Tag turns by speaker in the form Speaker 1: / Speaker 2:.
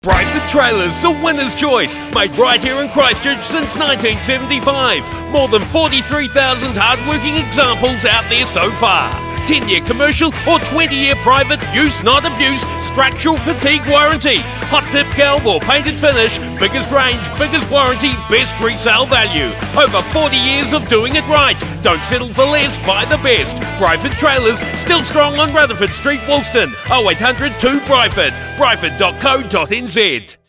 Speaker 1: Briford Trailers, the winner's choice, made right here in Christchurch since 1975. More than 43,000 hard-working examples out there so far. 10-year commercial or 20-year private, use not abuse, structural fatigue warranty. Hot tip galv or painted finish, biggest range, biggest warranty, best resale value. Over 40 years of doing it right. Don't settle for less, buy the best. Briford Trailers, still strong on Rutherford Street, Woolston. 0800 2 Briford. Briford.co.nz.